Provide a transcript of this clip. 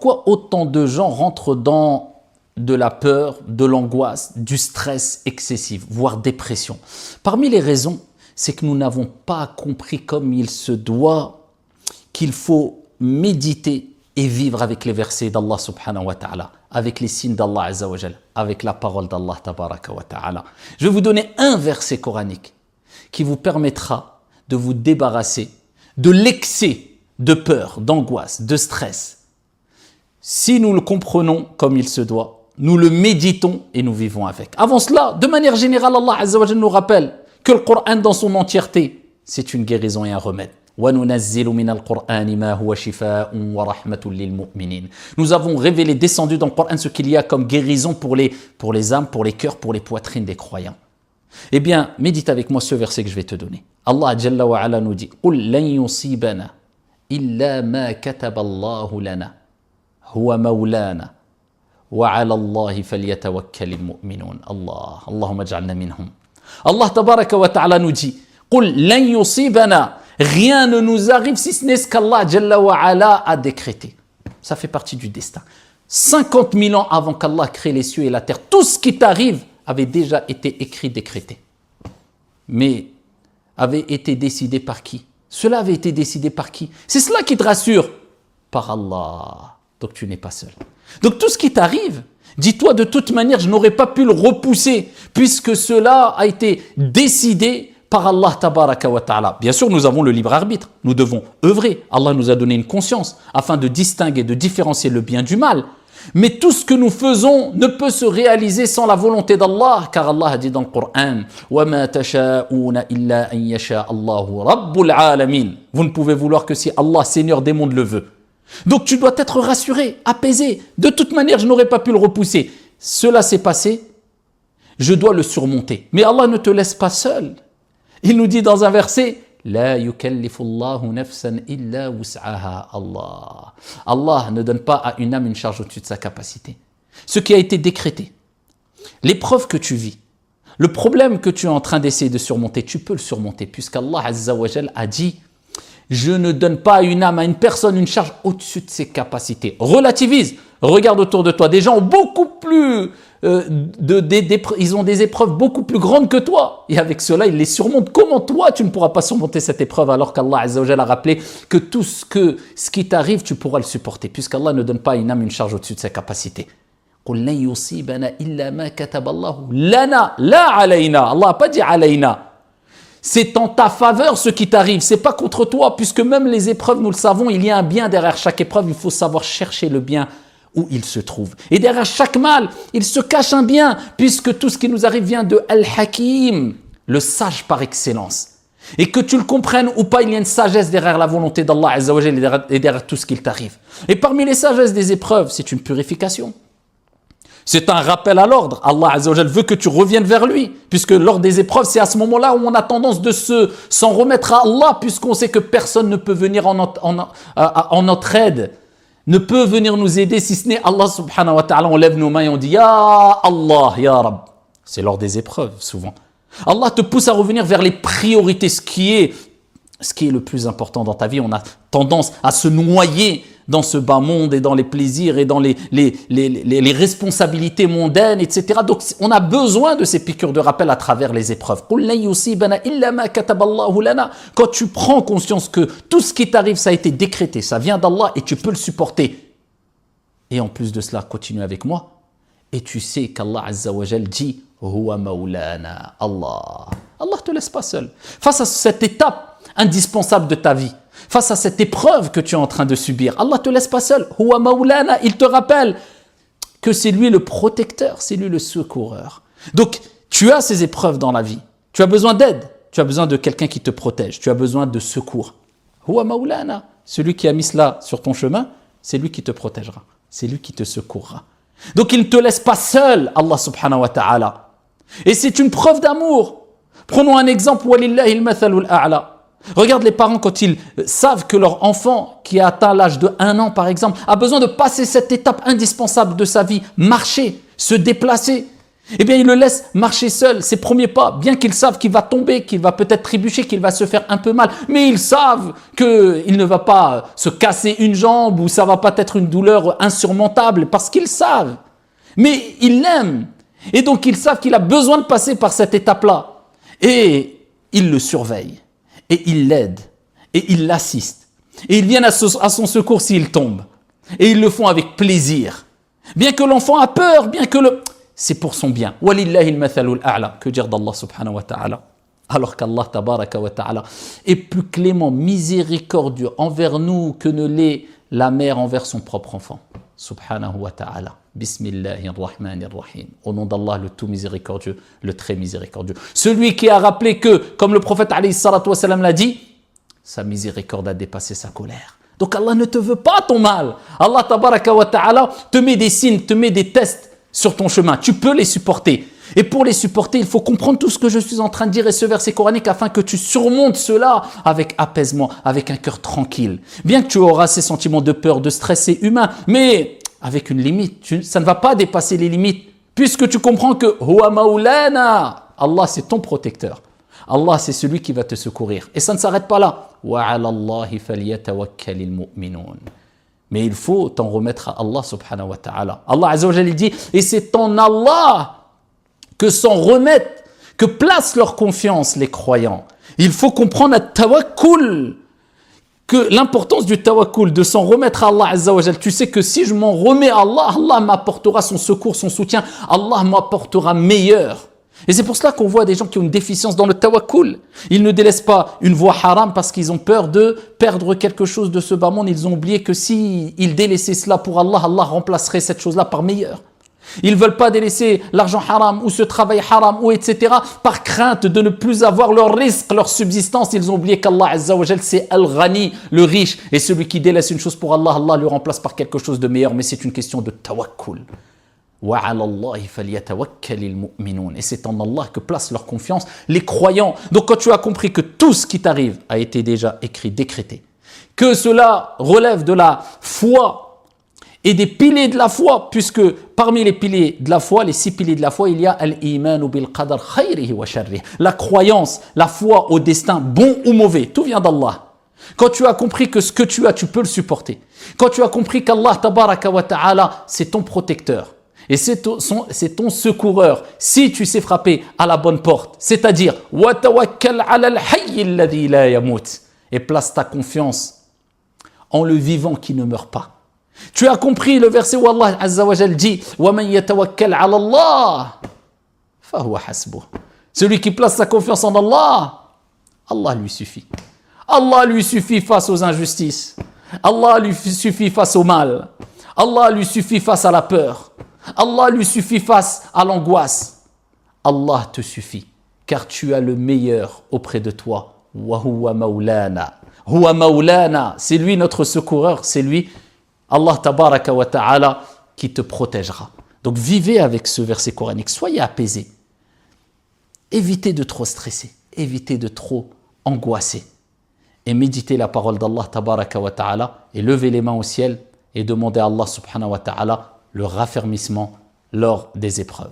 pourquoi autant de gens rentrent dans de la peur, de l'angoisse, du stress excessif, voire dépression? Parmi les raisons, c'est que nous n'avons pas compris comme il se doit qu'il faut méditer et vivre avec les versets d'Allah subhanahu wa ta'ala, avec les signes d'Allah azza wa jal, avec la parole d'Allah tabaraka wa ta'ala. Je vais vous donner un verset coranique qui vous permettra de vous débarrasser de l'excès de peur, d'angoisse, de stress. Si nous le comprenons comme il se doit, nous le méditons et nous vivons avec. Avant cela, de manière générale, Allah azza wa jal nous rappelle que le Coran dans son entièreté, c'est une guérison et un remède. Nous avons révélé, descendu dans le Coran ce qu'il y a comme guérison pour les âmes, pour les cœurs, pour les poitrines des croyants. Eh bien, médite avec moi ce verset que je vais te donner. Allah Jalla wa Ala nous dit: قُلْ لَنْ يُصِيبَنَا إِلَّا مَا كَتَبَ اللَّهُ لَنَا هُوَ مَوْلَانَا وَعَلَى اللَّهِ فَلْيَتَوَكَّلِ الْمُؤْمِنُونَ. Allah, Allahumma ij'alna minhum. Allah tabaraka wa ta'ala nous dit: قُلْ لَنْ يُصِيبَنَا. Rien ne nous arrive si ce n'est ce qu'Allah Jalla wa Ala a décrété. Ça fait partie du destin. 50 000 ans avant qu'Allah crée les cieux et la terre, tout ce qui t'arrive avait déjà été écrit, décrété. Mais avait été décidé par qui? Cela avait été décidé par qui? C'est cela qui te rassure. Par Allah. Donc tu n'es pas seul. Donc tout ce qui t'arrive, dis-toi de toute manière, je n'aurais pas pu le repousser puisque cela a été décidé par Allah tabaraka wa ta'ala. Bien sûr, nous avons le libre arbitre. Nous devons œuvrer. Allah nous a donné une conscience afin de distinguer, de différencier le bien du mal. Mais tout ce que nous faisons ne peut se réaliser sans la volonté d'Allah, car Allah a dit dans le Coran: وَمَا تَشَاءُونَ إِلَّا أَن يَشَاءَ اللَّهُ رَبُّ الْعَالَمِينَ. Vous ne pouvez vouloir que si Allah, Seigneur des mondes, le veut. Donc tu dois être rassuré, apaisé. De toute manière, je n'aurais pas pu le repousser. Cela s'est passé, je dois le surmonter. Mais Allah ne te laisse pas seul. Il nous dit dans un verset: La yukallifu Allahu nafsan illa wus'aha. Allah ne donne pas à une âme une charge au-dessus de sa capacité. Ce qui a été décrété, l'épreuve que tu vis, le problème que tu es en train d'essayer de surmonter, tu peux le surmonter, puisqu'Allah Azza wa Jal a dit: je ne donne pas à une âme, à une personne, une charge au-dessus de ses capacités. Relativise. Regarde autour de toi. Des gens ont beaucoup plus, ils ont des épreuves beaucoup plus grandes que toi. Et avec cela, ils les surmontent. Comment toi, tu ne pourras pas surmonter cette épreuve alors qu'Allah Azza wa Jalla a rappelé que tout ce qui t'arrive, tu pourras le supporter. Puisqu'Allah ne donne pas à une âme une charge au-dessus de ses capacités. قُلْ لَنْ يُصِيبَنَا إِلَّا مَا كَتَبَ اللَّهُ لَنَا لَا عَلَيْنَا. Allah n'a pas dit عَلَيْنَا. C'est en ta faveur ce qui t'arrive, c'est pas contre toi, puisque même les épreuves, nous le savons, il y a un bien derrière chaque épreuve, il faut savoir chercher le bien où il se trouve. Et derrière chaque mal, il se cache un bien, puisque tout ce qui nous arrive vient de Al-Hakim, le sage par excellence. Et que tu le comprennes ou pas, il y a une sagesse derrière la volonté d'Allah Azza wa Jalla et derrière tout ce qu'il t'arrive. Et parmi les sagesses des épreuves, c'est une purification. C'est un rappel à l'ordre. Allah Azza wa Jalla veut que tu reviennes vers lui, puisque lors des épreuves, c'est à ce moment-là où on a tendance de s'en remettre à Allah, puisqu'on sait que personne ne peut venir en notre aide, ne peut venir nous aider si ce n'est Allah subhanahu wa ta'ala. On lève nos mains et on dit: Ya Allah, Ya Rab. C'est lors des épreuves, souvent. Allah te pousse à revenir vers les priorités, ce qui est le plus important dans ta vie. On a tendance à se noyer dans ce bas monde et dans les plaisirs et dans les responsabilités mondaines, etc. Donc, on a besoin de ces piqûres de rappel à travers les épreuves. Quand tu prends conscience que tout ce qui t'arrive, ça a été décrété, ça vient d'Allah et tu peux le supporter. Et en plus de cela, continue avec moi. Et tu sais qu'Allah Azza wa Jal dit: Huwa Maulana. Allah ne te laisse pas seul. Face à cette étape indispensable de ta vie, face à cette épreuve que tu es en train de subir, Allah ne te laisse pas seul. Huwa Maulana, il te rappelle que c'est lui le protecteur, c'est lui le secoureur. Donc, tu as ces épreuves dans la vie. Tu as besoin d'aide, tu as besoin de quelqu'un qui te protège, tu as besoin de secours. Huwa Maulana, celui qui a mis cela sur ton chemin, c'est lui qui te protégera, c'est lui qui te secourra. Donc, il ne te laisse pas seul, Allah subhanahu wa ta'ala. Et c'est une preuve d'amour. Prenons un exemple, walillahi al-mathalul a'la. Regarde les parents quand ils savent que leur enfant qui a atteint l'âge de 1 an par exemple a besoin de passer cette étape indispensable de sa vie, marcher, se déplacer. eh bien il le laisse marcher seul, ses premiers pas, bien qu'ils savent qu'il va tomber, qu'il va peut-être trébucher, qu'il va se faire un peu mal, mais ils savent qu'il ne va pas se casser une jambe ou ça va pas être une douleur insurmontable, parce qu'ils savent. Mais ils l'aiment, et donc ils savent qu'il a besoin de passer par cette étape-là. Et ils le surveillent, et ils l'aident, et ils l'assistent, et ils viennent à son secours s'il tombe. Et ils le font avec plaisir. Bien que l'enfant a peur, bien que c'est pour son bien. Walillahi al-mathalul a'la. Que dire d'Allah subhanahu wa ta'ala? Alors qu'Allah tabaraka wa ta'ala est plus clément, miséricordieux envers nous que ne l'est la mère envers son propre enfant. Subhanahu wa ta'ala. Bismillahir rahmanir rahim. Au nom d'Allah, le tout miséricordieux, le très miséricordieux. Celui qui a rappelé que, comme le prophète alayhi salatu wa salam l'a dit, sa miséricorde a dépassé sa colère. Donc Allah ne te veut pas ton mal. Allah tabaraka wa ta'ala te met des signes, te met des tests sur ton chemin. Tu peux les supporter. Et pour les supporter, il faut comprendre tout ce que je suis en train de dire et ce verset coranique afin que tu surmontes cela avec apaisement, avec un cœur tranquille. Bien que tu auras ces sentiments de peur, de stress, c'est humain, mais avec une limite. Ça ne va pas dépasser les limites puisque tu comprends que Huwa Maulana, Allah c'est ton protecteur. Allah c'est celui qui va te secourir. Et ça ne s'arrête pas là. Wa 'ala Allahi falyatawakkalil mu'minun. Mais il faut t'en remettre à Allah subhanahu wa ta'ala. Allah azza wa jalla dit, et c'est en Allah que s'en remettent, que placent leur confiance les croyants. Il faut comprendre le tawakkul, que l'importance du tawakkul, de s'en remettre à Allah azza wa jalla. Tu sais que si je m'en remets à Allah, Allah m'apportera son secours, son soutien, Allah m'apportera meilleur. Et c'est pour cela qu'on voit des gens qui ont une déficience dans le tawakkul. Ils ne délaissent pas une voie haram parce qu'ils ont peur de perdre quelque chose de ce bas monde. Ils ont oublié que s'ils délaissaient cela pour Allah, Allah remplacerait cette chose-là par meilleur. Ils ne veulent pas délaisser l'argent haram ou ce travail haram ou etc. par crainte de ne plus avoir leur risque, leur subsistance. Ils ont oublié qu'Allah Azza wa Jal c'est Al-Ghani, le riche. Et celui qui délaisse une chose pour Allah, Allah le remplace par quelque chose de meilleur. Mais c'est une question de tawakkul. Et c'est en Allah que placent leur confiance les croyants. Donc quand tu as compris que tout ce qui t'arrive a été déjà écrit, décrété, que cela relève de la foi et des piliers de la foi, puisque parmi les piliers de la foi, les 6 piliers de la foi, il y a al-imanu bil qadar khayrihi wa sharrihi, la croyance, la foi au destin, bon ou mauvais, tout vient d'Allah. Quand tu as compris que ce que tu as, tu peux le supporter. Quand tu as compris qu'Allah tabaraka wa ta'ala, c'est ton protecteur. Et c'est ton secoureur si tu sais frapper à la bonne porte, c'est-à-dire et place ta confiance en le vivant qui ne meurt pas. Tu as compris le verset où Allah Azza wa Jal dit celui qui place sa confiance en Allah, Allah lui suffit. Allah lui suffit face aux injustices. Allah lui suffit face au mal. Allah lui suffit face à la peur. Allah lui suffit face à l'angoisse. Allah te suffit, car tu as le meilleur auprès de toi. Wa huwa maulana. Huwa maulana, c'est lui notre secoureur, c'est lui, Allah tabaraka wa ta'ala, qui te protégera. Donc vivez avec ce verset coranique, soyez apaisés. Évitez de trop stresser, évitez de trop angoisser. Et méditez la parole d'Allah tabaraka wa ta'ala et levez les mains au ciel et demandez à Allah subhanahu wa ta'ala le raffermissement lors des épreuves.